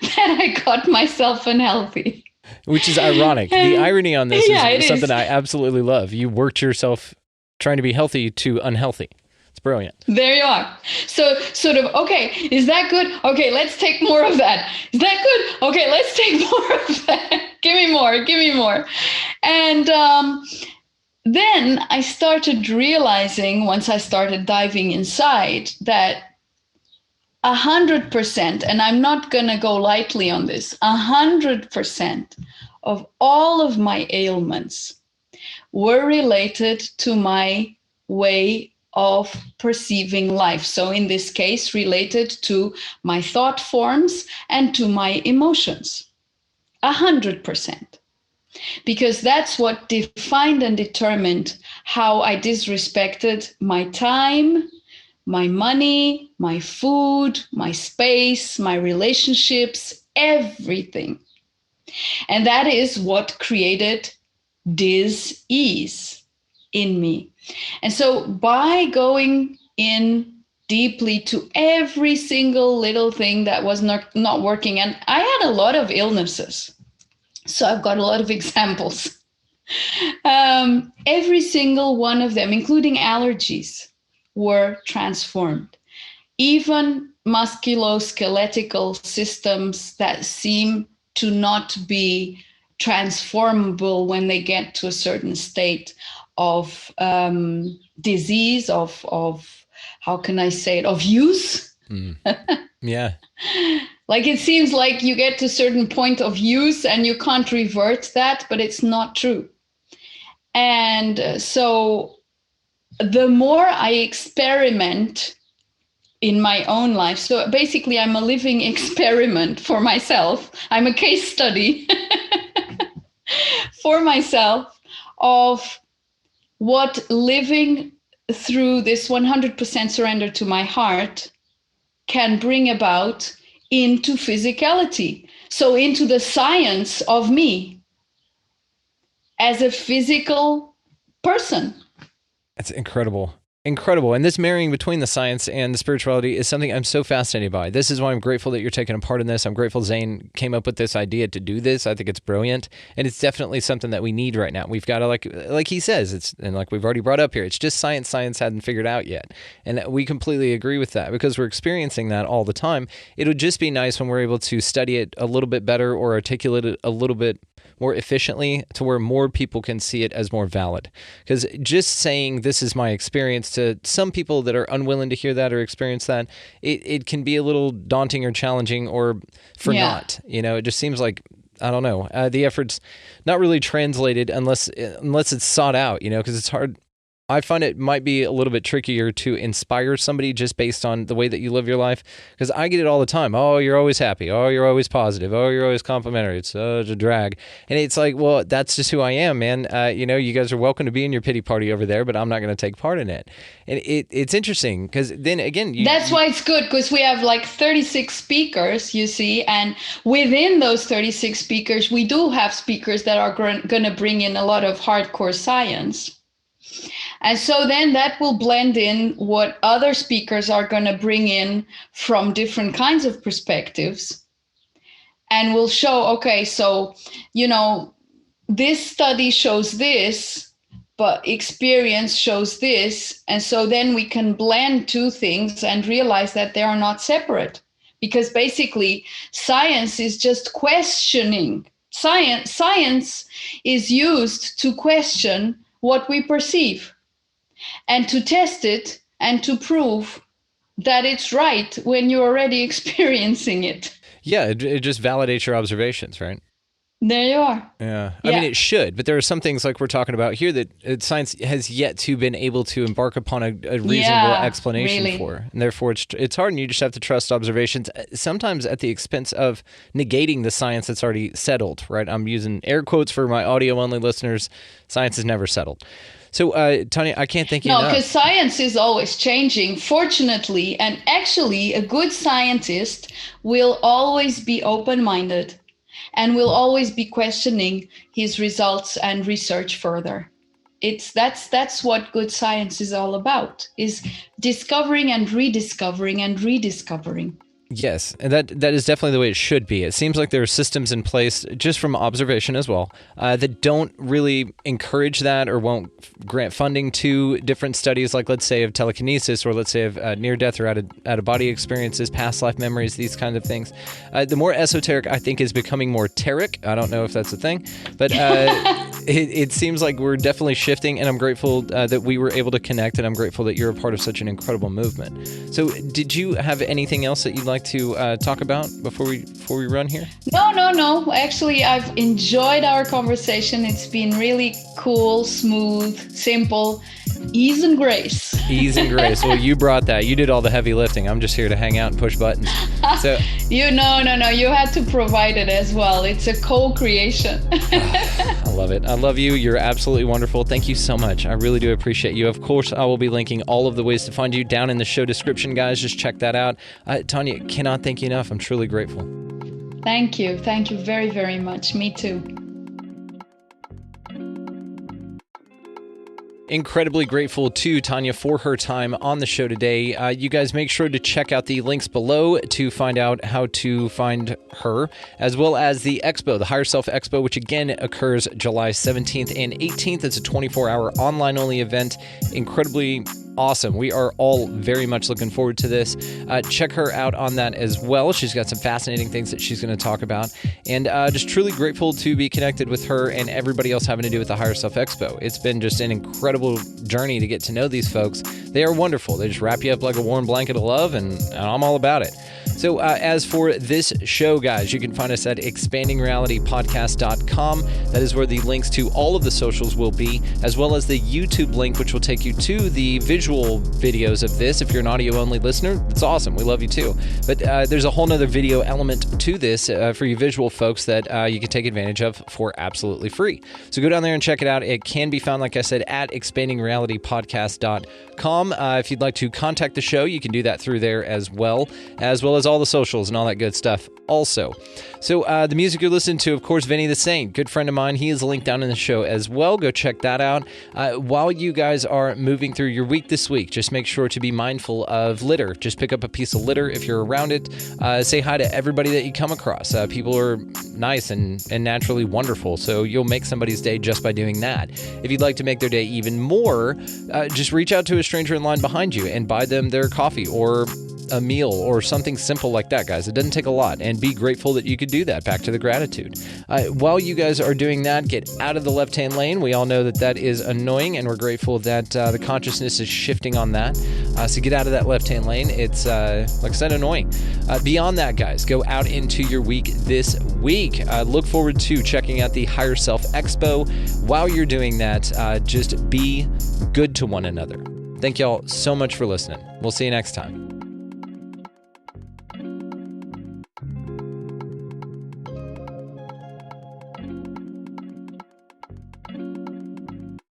that I got myself unhealthy. Which is ironic. The irony on this is something is. I absolutely love. You worked yourself trying to be healthy to unhealthy. It's brilliant. There you are. So sort of, okay, is that good? Okay, let's take more of that. Is that good? Okay, let's take more of that. Give me more. And then I started realizing, once I started diving inside, that 100%, and I'm not going to go lightly on this, 100% of all of my ailments were related to my way of perceiving life. So in this case, related to my thought forms and to my emotions. 100%. Because that's what defined and determined how I disrespected my time, my money, my food, my space, my relationships, everything. And that is what created dis-ease in me. And so by going in deeply to every single little thing that was not working, and I had a lot of illnesses, so I've got a lot of examples. Every single one of them, including allergies, were transformed. Even musculoskeletal systems that seem to not be transformable when they get to a certain state of disease, of how can I say it, of use. Yeah. Like it seems like you get to a certain point of use and you can't revert that, but it's not true. And so the more I experiment in my own life, so basically I'm a living experiment for myself. I'm a case study for myself of what living through this 100% surrender to my heart can bring about into physicality. So into the science of me as a physical person. That's incredible. Incredible. And this marrying between the science and the spirituality is something I'm so fascinated by. This is why I'm grateful that you're taking a part in this. I'm grateful Zane came up with this idea to do this. I think it's brilliant. And it's definitely something that we need right now. We've got to, like he says, and like we've already brought up here, it's just science hadn't figured out yet. And we completely agree with that because we're experiencing that all the time. It would just be nice when we're able to study it a little bit better or articulate it a little bit more efficiently to where more people can see it as more valid. Because just saying this is my experience to some people that are unwilling to hear that or experience that, it can be a little daunting or challenging or for not. You know, it just seems like, I don't know, the effort's not really translated unless it's sought out, you know, because it's hard. I find it might be a little bit trickier to inspire somebody just based on the way that you live your life, because I get it all the time. Oh, you're always happy. Oh, you're always positive. Oh, you're always complimentary. It's such a drag. And it's like, well, that's just who I am, man. You know, you guys are welcome to be in your pity party over there, but I'm not going to take part in it. And it's interesting because then again, that's why it's good, because we have like 36 speakers, you see, and within those 36 speakers, we do have speakers that are going to bring in a lot of hardcore science. And so then that will blend in what other speakers are going to bring in from different kinds of perspectives. And we'll show, okay, so, you know, this study shows this, but experience shows this. And so then we can blend two things and realize that they are not separate. Because basically science is just questioning. Science is used to question what we perceive, and to test it and to prove that it's right when you're already experiencing it. Yeah, it just validates your observations, right? There you are. Yeah. I mean, it should, but there are some things like we're talking about here that science has yet to been able to embark upon a reasonable explanation for. And therefore, it's hard, and you just have to trust observations, sometimes at the expense of negating the science that's already settled, right? I'm using air quotes for my audio-only listeners. Science is never settled. So, Tania, I can't thank you enough. No, because science is always changing, fortunately. And actually, a good scientist will always be open-minded and will always be questioning his results and research further. That's what good science is all about, is discovering and rediscovering and rediscovering. Yes, and that is definitely the way it should be. It seems like there are systems in place, just from observation as well, that don't really encourage that or won't grant funding to different studies, like let's say of telekinesis, or let's say of near-death or out-of-body experiences, past life memories, these kinds of things. The more esoteric, I think, is becoming more teric. I don't know if that's a thing, but it seems like we're definitely shifting, and I'm grateful that we were able to connect, and I'm grateful that you're a part of such an incredible movement. So did you have anything else that you'd like to talk about before we run here? No. Actually, I've enjoyed our conversation. It's been really cool, smooth, simple, ease and grace. Ease and grace. Well, you brought that. You did all the heavy lifting. I'm just here to hang out and push buttons. So No. You had to provide it as well. It's a co-creation. I love it. I love you. You're absolutely wonderful. Thank you so much. I really do appreciate you. Of course, I will be linking all of the ways to find you down in the show description, guys. Just check that out. Tania, cannot thank you enough. I'm truly grateful. Thank you. Thank you very, very much. Me too. Incredibly grateful to Tania for her time on the show today. You guys make sure to check out the links below to find out how to find her, as well as the expo, the Higher Self Expo, which again occurs July 17th and 18th. It's a 24-hour online-only event. Incredibly awesome. We are all very much looking forward to this. Check her out on that as well. She's got some fascinating things that she's going to talk about. And just truly grateful to be connected with her and everybody else having to do with the Higher Self Expo. It's been just an incredible journey to get to know these folks. They are wonderful. They just wrap you up like a warm blanket of love, and I'm all about it. So as for this show, guys, you can find us at expandingrealitypodcast.com. That is where the links to all of the socials will be, as well as the YouTube link, which will take you to the visual videos of this. If you're an audio-only listener, it's awesome. We love you too. But there's a whole nother video element to this for you visual folks that you can take advantage of for absolutely free. So go down there and check it out. It can be found, like I said, at expandingrealitypodcast.com. If you'd like to contact the show, you can do that through there as well as all the socials and all that good stuff also. So the music you're listening to, of course, Vinny the Saint, good friend of mine. He is linked down in the show as well. Go check that out. While you guys are moving through your week this week, just make sure to be mindful of litter. Just pick up a piece of litter if you're around it. Say hi to everybody that you come across. People are nice and naturally wonderful, so you'll make somebody's day just by doing that. If you'd like to make their day even more, just reach out to a stranger in line behind you and buy them their coffee or a meal or something simple like that, guys. It doesn't take a lot, and be grateful that you could do that. Back to the gratitude. While you guys are doing that, get out of the left-hand lane. We all know that is annoying, and we're grateful that the consciousness is shifting on that. So get out of that left-hand lane. It's, like I said, annoying. Beyond that, guys, go out into your week this week. Look forward to checking out the Higher Self Expo. While you're doing that, just be good to one another. Thank y'all so much for listening. We'll see you next time.